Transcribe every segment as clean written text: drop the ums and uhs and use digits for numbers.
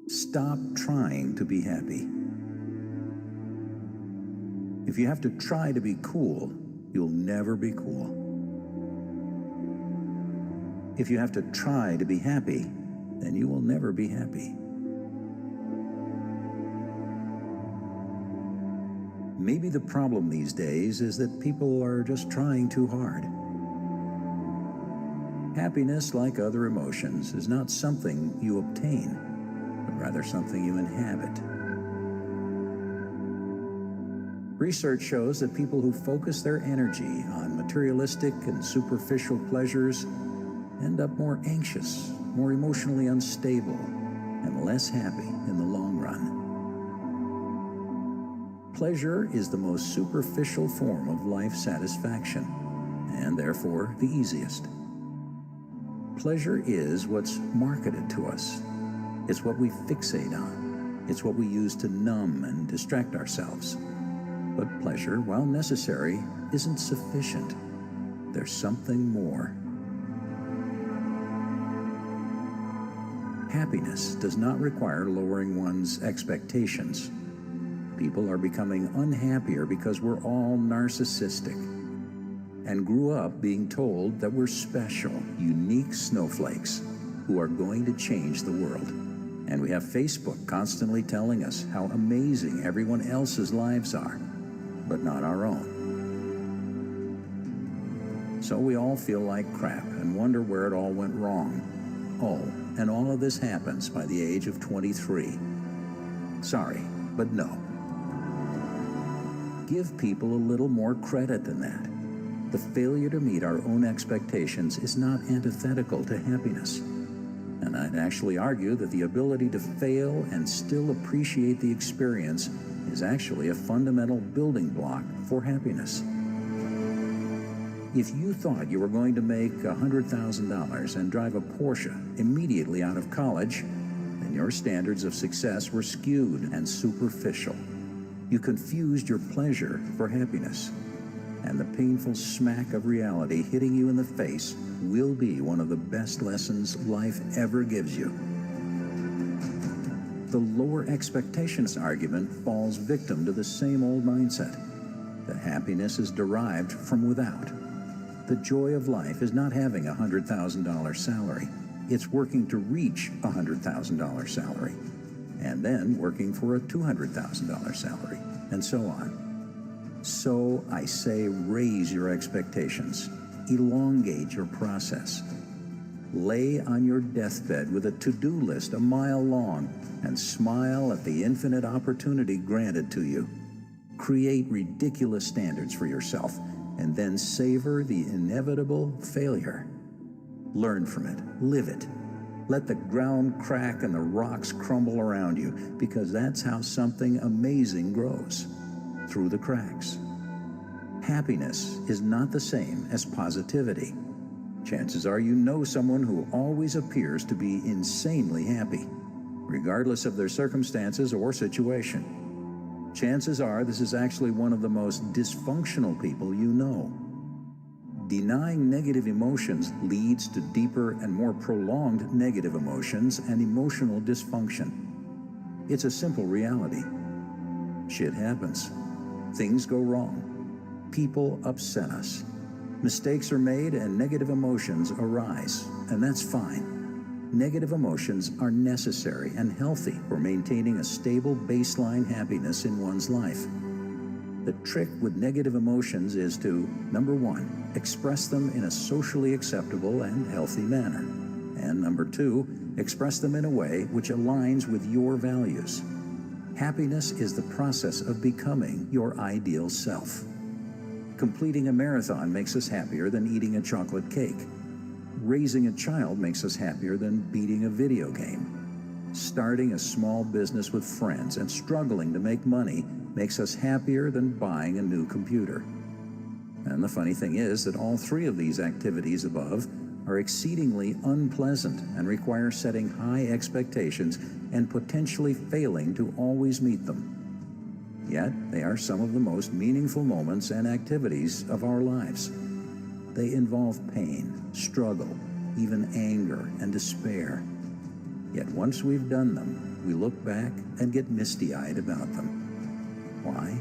Stop trying to be happy. If you have to try to be cool, you'll never be cool. If you have to try to be happy, then you will never be happy. Maybe the problem these days is that people are just trying too hard. Happiness, like other emotions, is not something you obtain, but rather something you inhabit. Research shows that people who focus their energy on materialistic and superficial pleasures end up more anxious, more emotionally unstable, and less happy in the long run. Pleasure is the most superficial form of life satisfaction, and therefore the easiest. Pleasure is what's marketed to us. It's what we fixate on. It's what we use to numb and distract ourselves. But pleasure, while necessary, isn't sufficient. There's something more. Happiness does not require lowering one's expectations. People are becoming unhappier because we're all narcissistic and grew up being told that we're special, unique snowflakes who are going to change the world. And we have Facebook constantly telling us how amazing everyone else's lives are, but not our own. So we all feel like crap and wonder where it all went wrong. Oh, and all of this happens by the age of 23. Sorry, but no. Give people a little more credit than that. The failure to meet our own expectations is not antithetical to happiness. And I'd actually argue that the ability to fail and still appreciate the experience is actually a fundamental building block for happiness. If you thought you were going to make $100,000 and drive a Porsche immediately out of college, then your standards of success were skewed and superficial. You confused your pleasure for happiness, and the painful smack of reality hitting you in the face will be one of the best lessons life ever gives you. The lower expectations argument falls victim to the same old mindset, that happiness is derived from without. The joy of life is not having a $100,000 salary. It's working to reach a $100,000 salary, and then working for a $200,000 salary, and so on. So I say raise your expectations, elongate your process. Lay on your deathbed with a to-do list a mile long and smile at the infinite opportunity granted to you. Create ridiculous standards for yourself and then savor the inevitable failure. Learn from it, live it. Let the ground crack and the rocks crumble around you, because that's how something amazing grows, through the cracks. Happiness is not the same as positivity. Chances are you know someone who always appears to be insanely happy, regardless of their circumstances or situation. Chances are this is actually one of the most dysfunctional people you know. Denying negative emotions leads to deeper and more prolonged negative emotions and emotional dysfunction. It's a simple reality. Shit happens. Things go wrong. People upset us. Mistakes are made and negative emotions arise, and that's fine. Negative emotions are necessary and healthy for maintaining a stable baseline happiness in one's life. The trick with negative emotions is to, number one, express them in a socially acceptable and healthy manner. And number two, express them in a way which aligns with your values. Happiness is the process of becoming your ideal self. Completing a marathon makes us happier than eating a chocolate cake. Raising a child makes us happier than beating a video game. Starting a small business with friends and struggling to make money makes us happier than buying a new computer. And the funny thing is that all three of these activities above are exceedingly unpleasant and require setting high expectations and potentially failing to always meet them. Yet, they are some of the most meaningful moments and activities of our lives. They involve pain, struggle, even anger and despair. Yet once we've done them, we look back and get misty-eyed about them. Why?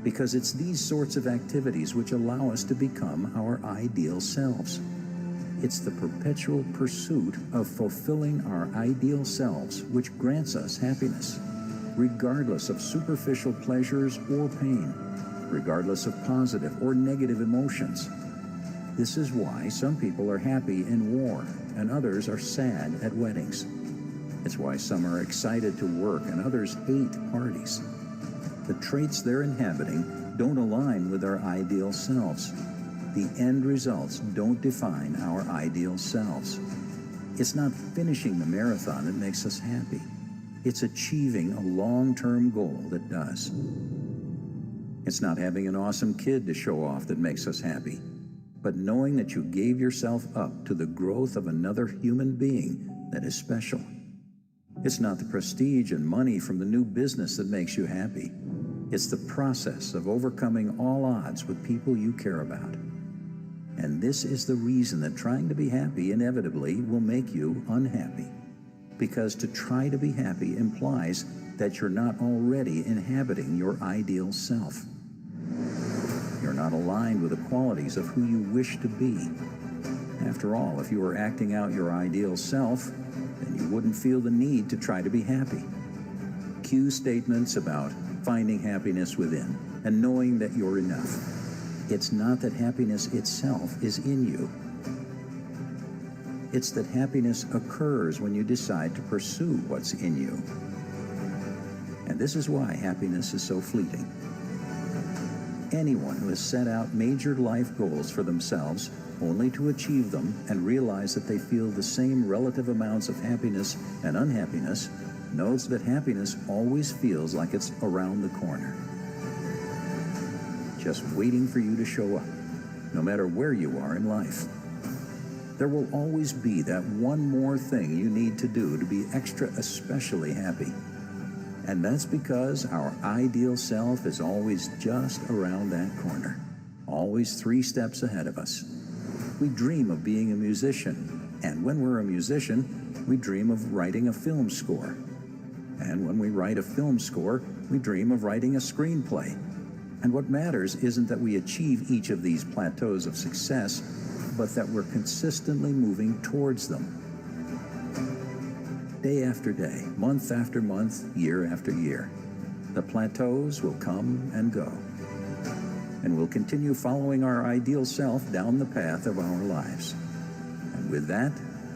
Because it's these sorts of activities which allow us to become our ideal selves. It's the perpetual pursuit of fulfilling our ideal selves which grants us happiness, regardless of superficial pleasures or pain, regardless of positive or negative emotions. This is why some people are happy in war and others are sad at weddings. It's why some are excited to work and others hate parties. The traits they're inhabiting don't align with our ideal selves. The end results don't define our ideal selves. It's not finishing the marathon that makes us happy. It's achieving a long-term goal that does. It's not having an awesome kid to show off that makes us happy, but knowing that you gave yourself up to the growth of another human being that is special. It's not the prestige and money from the new business that makes you happy. It's the process of overcoming all odds with people you care about. And this is the reason that trying to be happy inevitably will make you unhappy. Because to try to be happy implies that you're not already inhabiting your ideal self. You're not aligned with the qualities of who you wish to be. After all, if you were acting out your ideal self, then you wouldn't feel the need to try to be happy. Cue statements about finding happiness within and knowing that you're enough. It's not that happiness itself is in you. It's that happiness occurs when you decide to pursue what's in you. And this is why happiness is so fleeting. Anyone who has set out major life goals for themselves only to achieve them and realize that they feel the same relative amounts of happiness and unhappiness knows that happiness always feels like it's around the corner, just waiting for you to show up, no matter where you are in life. There will always be that one more thing you need to do to be extra especially happy. And that's because our ideal self is always just around that corner, always 3 steps ahead of us. We dream of being a musician, and when we're a musician, we dream of writing a film score. And when we write a film score, we dream of writing a screenplay. And what matters isn't that we achieve each of these plateaus of success, but that we're consistently moving towards them. Day after day, month after month, year after year, the plateaus will come and go. And we'll continue following our ideal self down the path of our lives. And with that,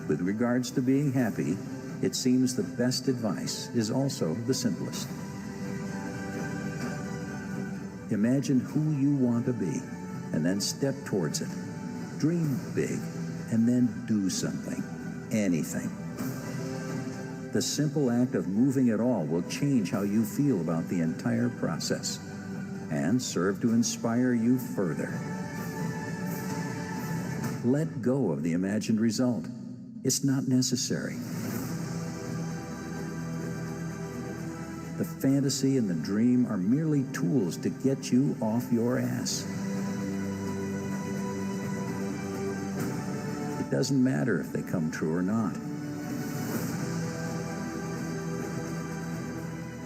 with regards to being happy, it seems the best advice is also the simplest. Imagine who you want to be, and then step towards it. Dream big, and then do something, anything. The simple act of moving at all will change how you feel about the entire process and serve to inspire you further. Let go of the imagined result. It's not necessary. The fantasy and the dream are merely tools to get you off your ass. It doesn't matter if they come true or not.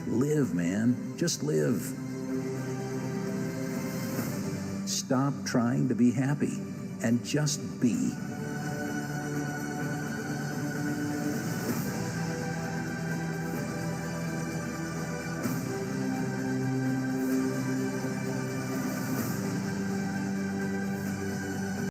Live, man. Just live. Stop trying to be happy and just be.